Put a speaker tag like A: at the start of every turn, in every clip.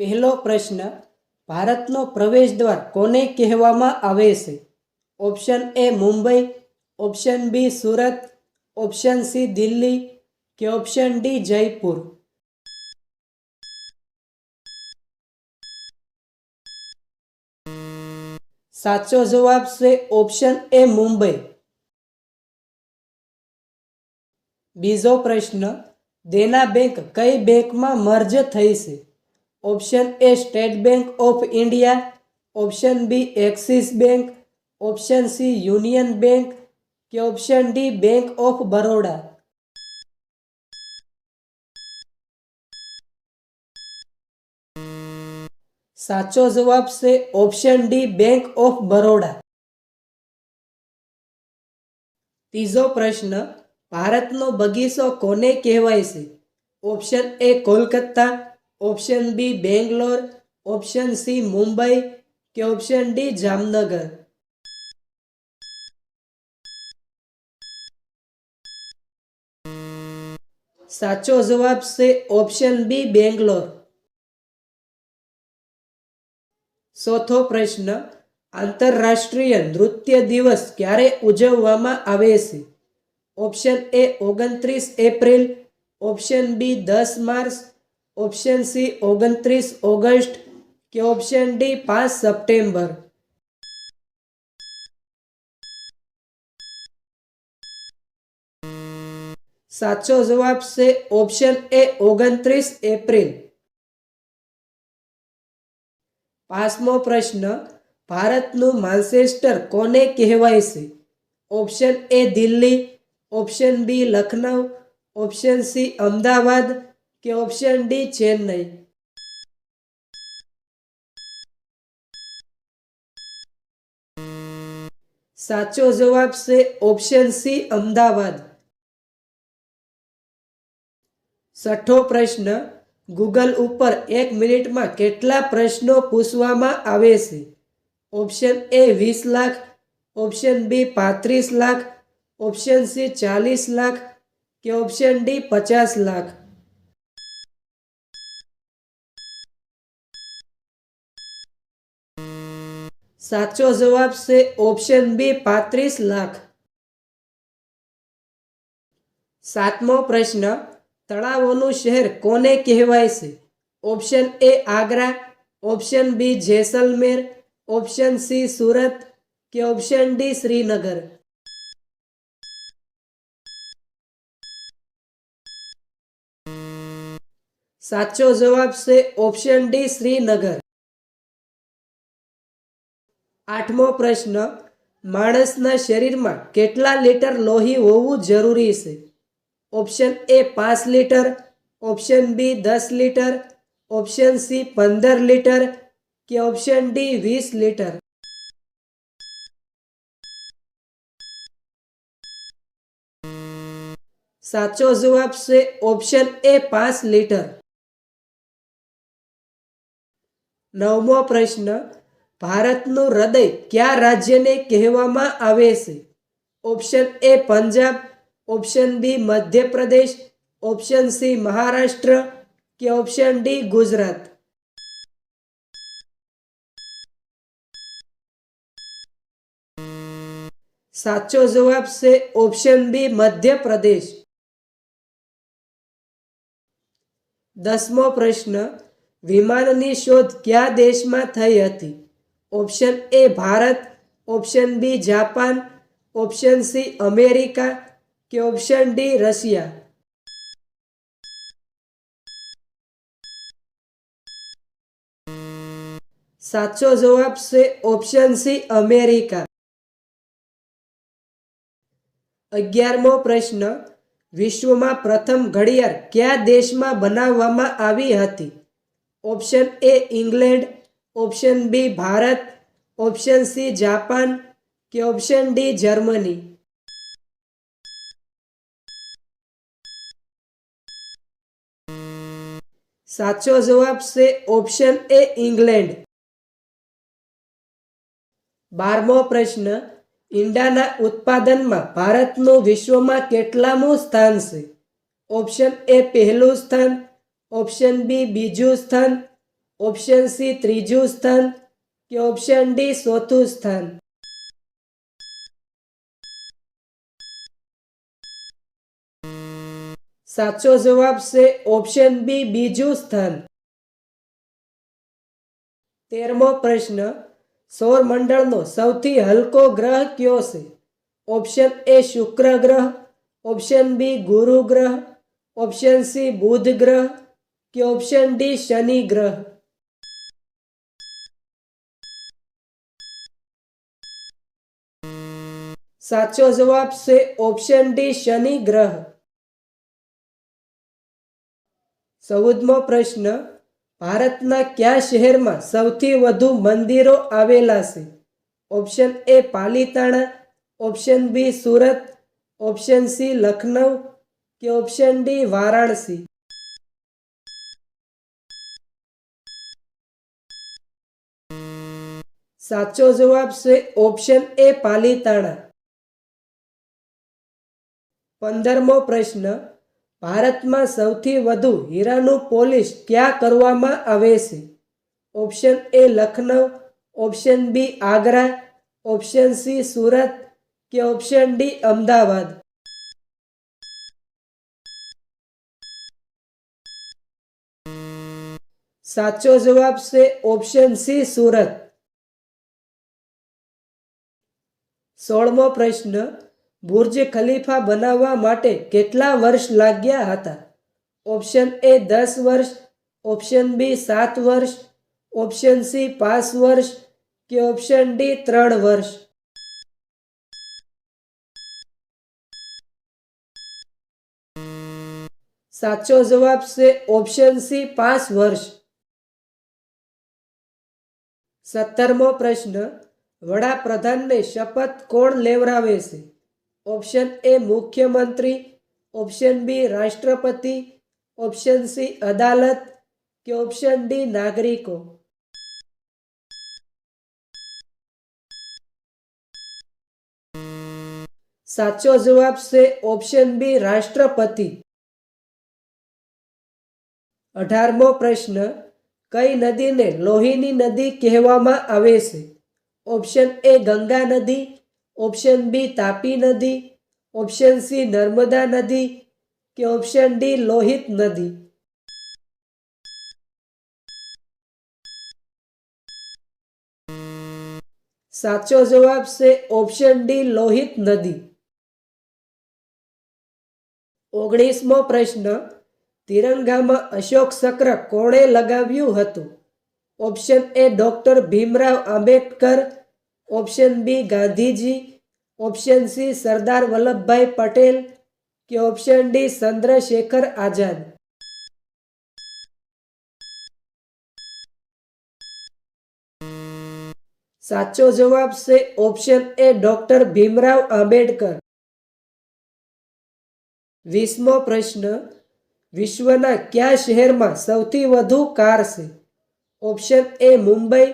A: પહેલો પ્રશ્ન, ભારતનો પ્રવેશ દ્વાર કોને કહેવામાં આવે છે? Option A Mumbai, option B Surat, option C Delhi કે ઓપ્શન ડી જયપુર. સાચો જવાબ છે ઓપ્શન એ મુંબઈ. બીજો પ્રશ્ન, દેના બેંક કઈ બેંકમાં મર્જ થઈ છે? Option A State Bank of India, option B Axis Bank, option C Union Bank કે option D Bank of Baroda. સાચો જવાબ છે option D Bank of Baroda. ત્રીજો પ્રશ્ન, ભારતનો બગીચો કોને કહેવાય છે? Option A Kolkata, option B Bangalore, option C Mumbai કે ઓપ્શન ડી જામનગર. સાચો જવાબ છે ઓપ્શન બી બેંગ્લોર. ચોથો પ્રશ્ન, આંતરરાષ્ટ્રીય નૃત્ય દિવસ ક્યારે ઉજવવામાં આવે છે? Option A 29 April, option B 10 March, option C 29 August કે ઓપ્શન ડી 5 સપ્ટેમ્બર. સાચો જવાબ છે ઓપ્શન એ 29 એપ્રિલ. પાંચમો પ્રશ્ન, ભારતનું માન્ચેસ્ટર કોને કહેવાય છે? Option A Delhi, option B Lucknow, option C Ahmedabad કે ઓપ્શન ડી ચેન્નઈ. સાચો જવાબ છે ઓપ્શન સી અમદાવાદ. છઠ્ઠો પ્રશ્ન, ગૂગલ ઉપર 1 મિનિટમાં કેટલા પ્રશ્નો પૂછવામાં આવે છે? Option A 20 lakh, option B 35 lakh, option C 40 lakh કે ઓપ્શન ડી 50 લાખ. સાચો જવાબ છે ઓપ્શન બી 35 લાખ. સાતમો પ્રશ્ન, તળાવોનું શહેર કોને કહેવાય છે? Option A Agra, option B Jaisalmer, option C Surat કે ઓપ્શન ડી શ્રીનગર. સાચો જવાબ છે ઓપ્શન ડી શ્રીનગર. આઠમો પ્રશ્ન, માણસના શરીરમાં કેટલા લીટર લોહી હોવું જરૂરી છે? Option A 5 litre, option B 10 litre, option C 15 litre કે ઓપ્શન ડી 20 લીટર. સાચો જવાબ છે ઓપ્શન એ 5 લીટર. નવમો પ્રશ્ન, ભારતનું હૃદય કયા રાજ્યને કહેવામાં આવે છે? Option A Punjab, option B Madhya Pradesh, option C Maharashtra કે ઓપ્શન ડી ગુજરાત. સાચો જવાબ છે ઓપ્શન બી મધ્યપ્રદેશ. 10મો પ્રશ્ન, વિમાનની શોધ કયા દેશમાં થઈ હતી? Option A Bharat, option B Japan, option C America કે ઓપ્શન ડી રશિયા. સાચો જવાબ છે ઓપ્શન સી અમેરિકા. 11મો પ્રશ્ન, વિશ્વમાં પ્રથમ ઘડિયાળ કયા દેશમાં બનાવવામાં આવી હતી? Option A England, option B Bharat, option C Japan કે ઓપ્શન ડી જર્મની. સાચો જવાબ છે ઓપ્શન એ ઇંગ્લેન્ડ. 12મો પ્રશ્ન, ઈંડાના ઉત્પાદનમાં ભારતનું વિશ્વમાં કેટલામું સ્થાન છે? ઓપ્શન એ પહેલું સ્થાન, ઓપ્શન બી બીજું સ્થાન, ઓપ્શન સી ત્રીજું સ્થાન કે ઓપ્શન ડી ચોથું સ્થાન? સાચો જવાબ છે ઓપ્શન બી બીજું સ્થાન. 13મો પ્રશ્ન, સૌરમંડળનો સૌથી હલકો ગ્રહ કયો છે? ઓપ્શન એ શુક્ર ગ્રહ, ઓપ્શન બી ગુરુ ગ્રહ, ઓપ્શન સી બુધ ગ્રહ કે ઓપ્શન ડી શનિ ગ્રહ? સાચો જવાબ છે ઓપ્શન ડી શનિ ગ્રહ. 14મો પ્રશ્ન, ભારતના કયા શહેરમાં સૌથી વધુ મંદિરો આવેલા છે? Option A Palitana, option B Surat, option C Lucknow કે ઓપ્શન ડી વારાણસી? સાચો જવાબ છે ઓપ્શન એ પાલીતાણા. 15મો પ્રશ્ન, ભારતમાં સૌથી વધુ હીરાનું પોલિશ ક્યાં કરવામાં આવે છે? Option A Lucknow, option B Agra, option C Surat કે ઓપ્શન ડી અમદાવાદ? સાચો જવાબ છે ઓપ્શન સી સુરત. 16મો પ્રશ્ન, બુર્જ ખલીફા બનાવવા માટે કેટલા વર્ષ લાગ્યા હતા? ઓપ્શન એ 10 વર્ષ, ઓપ્શન બી 7 વર્ષ, ઓપ્શન સી 5 વર્ષ કે ઓપ્શન ડી 3 વર્ષ? સાચો જવાબ છે ઓપ્શન સી 5 વર્ષ. 17મો પ્રશ્ન, વડાપ્રધાનને શપથ કોણ લેવડાવે છે? ઓપ્શન એ મુખ્યમંત્રી, ઓપ્શન બી રાષ્ટ્રપતિ, ઓપ્શન સી અદાલત કે ઓપ્શન ડી નાગરિકો? સાચો જવાબ છે ઓપ્શન બી રાષ્ટ્રપતિ. 18મો પ્રશ્ન, કઈ નદીને લોહીની નદી કહેવામાં આવે છે? ઓપ્શન એ ગંગા નદી, ઓપ્શન બી તાપી નદી, ઓપ્શન સી નર્મદા નદી કે ઓપ્શન ડી લોહિત નદી? સાચો જવાબ છે ઓપ્શન ડી લોહિત નદી. 19મો પ્રશ્ન, તિરંગામાં અશોક ચક્ર કોણે લગાવ્યું હતું? Option A doctor Bhimrao Ambedkar, option B Gandhiji, option C Sardar Vallabhbhai Patel કે ઓપ્શન ડી ચંદ્રશેખર આઝાદ? સાચો જવાબ છે option A doctor Bhimrao Ambedkar. 20મો પ્રશ્ન, વિશ્વના કયા શહેરમાં સૌથી વધુ કાર છે? Option A Mumbai,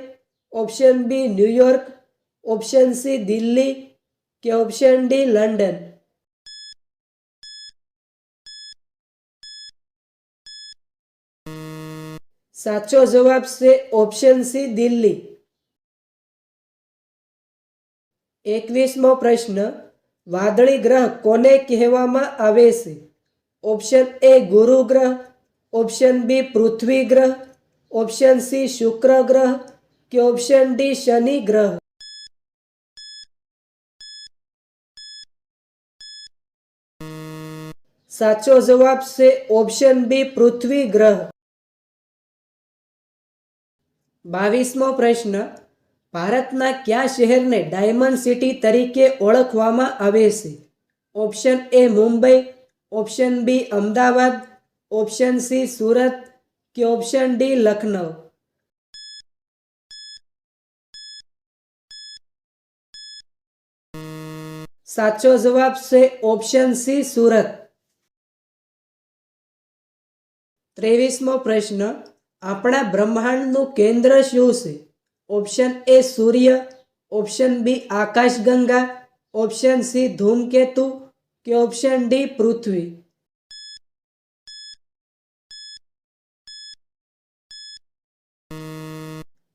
A: option B New York, option C Delhi કે ઓપ્શન ડી લંડન? સાચો જવાબ છે ઓપ્શન સી દિલ્હી. 21મો પ્રશ્ન, વાદળી ગ્રહ કોને કહેવામાં આવે છે? ઓપ્શન એ ગુરુ ગ્રહ, ઓપ્શન બી પૃથ્વી ગ્રહ, ઓપ્શન સી શુક્ર ગ્રહ કે ઓપ્શન ડી શનિ ગ્રહ? સાચો જવાબ છે ઓપ્શન બી પૃથ્વી ગ્રહ. 22મો પ્રશ્ન, ભારતના કયા શહેરને ડાયમંડ સિટી તરીકે ઓળખવામાં આવે છે? Option A Mumbai, option B Ahmedabad, option C Surat કે ઓપ્શન ડી લખનઉ? સાચો જવાબ છે ઓપ્શન સી સુરત. 23મો પ્રશ્ન, આપણા બ્રહ્માંડનું કેન્દ્ર શું છે? ઓપ્શન એ સૂર્ય, ઓપ્શન બી આકાશગંગા, ઓપ્શન સી ધૂમકેતુ કે ઓપ્શન ડી પૃથ્વી?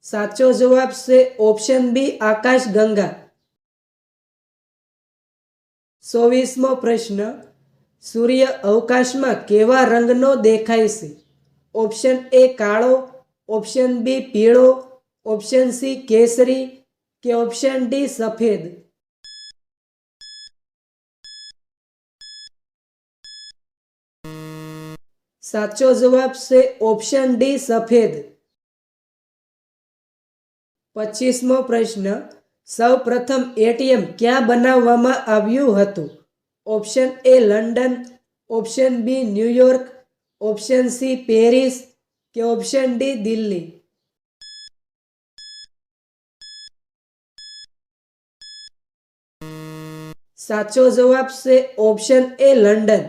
A: સાચો જવાબ છે ઓપ્શન બી આકાશગંગા. 24મો પ્રશ્ન, સૂર્ય અવકાશમાં કેવા રંગનો દેખાય છે? ઓપ્શન એ કાળો, ઓપ્શન બી પીળો, ઓપ્શન સી કેસરી કે ઓપ્શન ડી સફેદ. સાચો જવાબ છે ઓપ્શન ડી સફેદ. 25મો પ્રશ્ન, સૌ પ્રથમ એટીએમ ક્યાં બનાવવામાં આવ્યું હતું? Option A London, option B New York, option C Paris કે ઓપ્શન ડી દિલ્હી. સાચો જવાબ છે ઓપ્શન એ લંડન.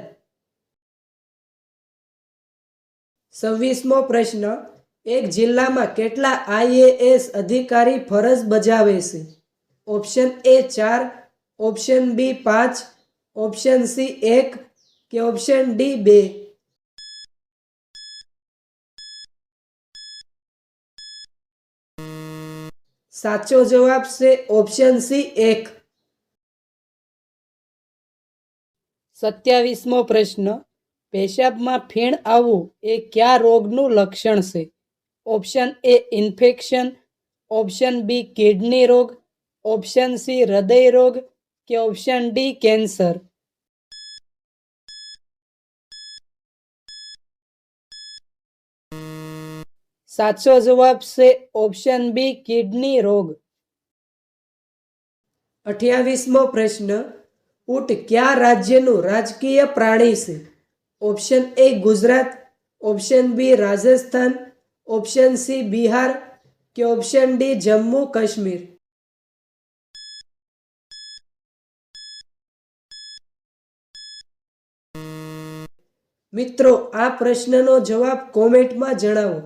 A: 26મો પ્રશ્ન, એક જિલ્લામાં કેટલા આઈએએસ અધિકારી ફરજ બજાવે છે? Option A 4, option B 5, option C 1 કે ઓપ્શન ડી 2. સાચો જવાબ છે ઓપ્શન સી 1. 27મો પ્રશ્ન, પેશાબમાં ફીણ આવવું એ કયા રોગનું લક્ષણ છે? Option A infection, option B kidney રોગ, ઓપ્શન સી હૃદય રોગ કે ઓપ્શન ડી કેન્સર. સાચો જવાબ છે ઓપ્શન બી કિડની રોગ. 28મો પ્રશ્ન, ઊંટ કયા રાજ્યનું રાજકીય પ્રાણી છે? Option A Gujarat, option B Rajasthan, option C Bihar કે ઓપ્શન ડી જમ્મુ કાશ્મીર. મિત્રો, આ પ્રશ્નનો જવાબ કોમેન્ટમાં જણાવો.